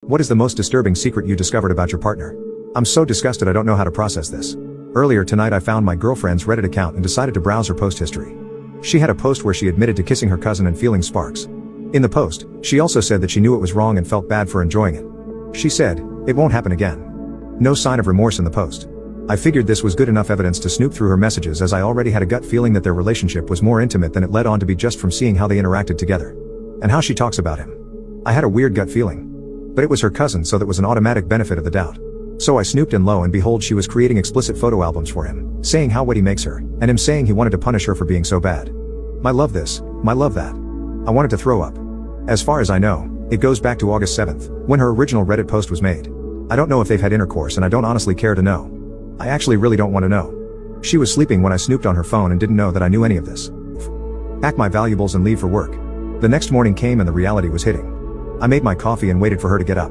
What is the most disturbing secret you discovered about your partner? I'm so disgusted I don't know how to process this. Earlier tonight I found my girlfriend's Reddit account and decided to browse her post history. She had a post where she admitted to kissing her cousin and feeling sparks. In the post, she also said that she knew it was wrong and felt bad for enjoying it. She said, "It won't happen again." No sign of remorse in the post. I figured this was good enough evidence to snoop through her messages, as I already had a gut feeling that their relationship was more intimate than it led on to be just from seeing how they interacted together. And how she talks about him. I had a weird gut feeling. But it was her cousin, so that was an automatic benefit of the doubt. So I snooped, and lo and behold, she was creating explicit photo albums for him, saying how wet he makes her, and him saying he wanted to punish her for being so bad. My love this, my love that. I wanted to throw up. As far as I know, it goes back to August 7th, when her original Reddit post was made. I don't know if they've had intercourse, and I don't honestly care to know. I actually really don't want to know. She was sleeping when I snooped on her phone and didn't know that I knew any of this. Pack my valuables and leave for work. The next morning came and the reality was hitting. I made my coffee and waited for her to get up.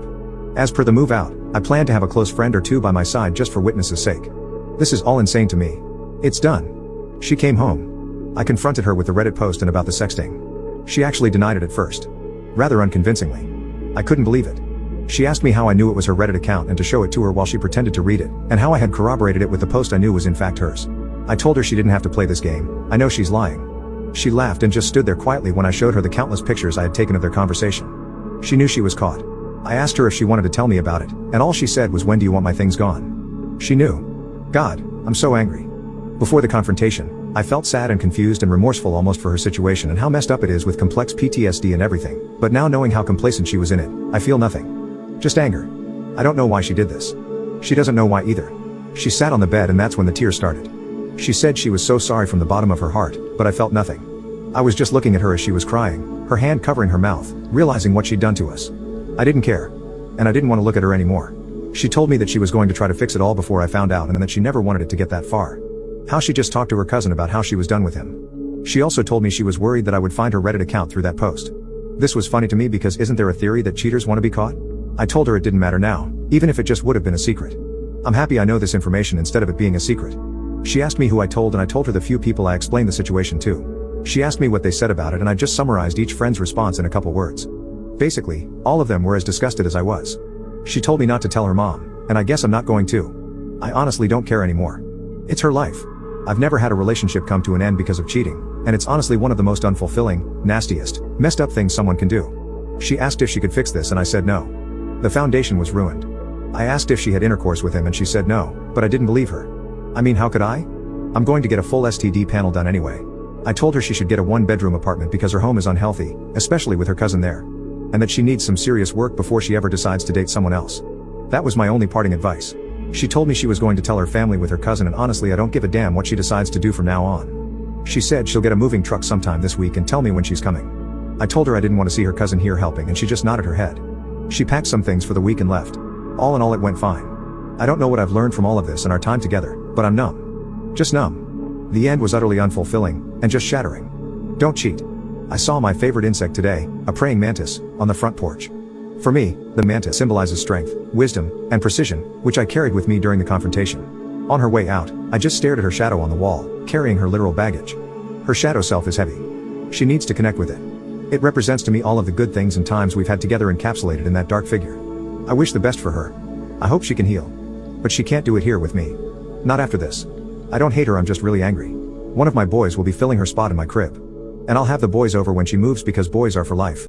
As per the move out, I planned to have a close friend or two by my side just for witness' sake. This is all insane to me. It's done. She came home. I confronted her with the Reddit post and about the sexting. She actually denied it at first. Rather unconvincingly. I couldn't believe it. She asked me how I knew it was her Reddit account and to show it to her while she pretended to read it, and how I had corroborated it with the post I knew was in fact hers. I told her she didn't have to play this game. I know she's lying. She laughed and just stood there quietly when I showed her the countless pictures I had taken of their conversation. She knew she was caught. I asked her if she wanted to tell me about it, and all she said was, "When do you want my things gone?" She knew. God, I'm so angry. Before the confrontation, I felt sad and confused and remorseful almost for her situation and how messed up it is with complex PTSD and everything, but now knowing how complacent she was in it, I feel nothing. Just anger. I don't know why she did this. She doesn't know why either. She sat on the bed and that's when the tears started. She said she was so sorry from the bottom of her heart, but I felt nothing. I was just looking at her as she was crying, her hand covering her mouth, realizing what she'd done to us. I didn't care. And I didn't want to look at her anymore. She told me that she was going to try to fix it all before I found out, and that she never wanted it to get that far. How she just talked to her cousin about how she was done with him. She also told me she was worried that I would find her Reddit account through that post. This was funny to me because isn't there a theory that cheaters want to be caught? I told her it didn't matter now, even if it just would have been a secret. I'm happy I know this information instead of it being a secret. She asked me who I told, and I told her the few people I explained the situation to. She asked me what they said about it, and I just summarized each friend's response in a couple words. Basically, all of them were as disgusted as I was. She told me not to tell her mom, and I guess I'm not going to. I honestly don't care anymore. It's her life. I've never had a relationship come to an end because of cheating, and it's honestly one of the most unfulfilling, nastiest, messed up things someone can do. She asked if she could fix this and I said no. The foundation was ruined. I asked if she had intercourse with him and she said no, but I didn't believe her. I mean, how could I? I'm going to get a full STD panel done anyway. I told her she should get a one-bedroom apartment because her home is unhealthy, especially with her cousin there. And that she needs some serious work before she ever decides to date someone else. That was my only parting advice. She told me she was going to tell her family with her cousin, and honestly I don't give a damn what she decides to do from now on. She said she'll get a moving truck sometime this week and tell me when she's coming. I told her I didn't want to see her cousin here helping, and she just nodded her head. She packed some things for the week and left. All in all, it went fine. I don't know what I've learned from all of this and our time together, but I'm numb. Just numb. The end was utterly unfulfilling, and just shattering. Don't cheat. I saw my favorite insect today, a praying mantis, on the front porch. For me, the mantis symbolizes strength, wisdom, and precision, which I carried with me during the confrontation. On her way out, I just stared at her shadow on the wall, carrying her literal baggage. Her shadow self is heavy. She needs to connect with it. It represents to me all of the good things and times we've had together encapsulated in that dark figure. I wish the best for her. I hope she can heal. But she can't do it here with me. Not after this. I don't hate her, I'm just really angry. One of my boys will be filling her spot in my crib. And I'll have the boys over when she moves because boys are for life.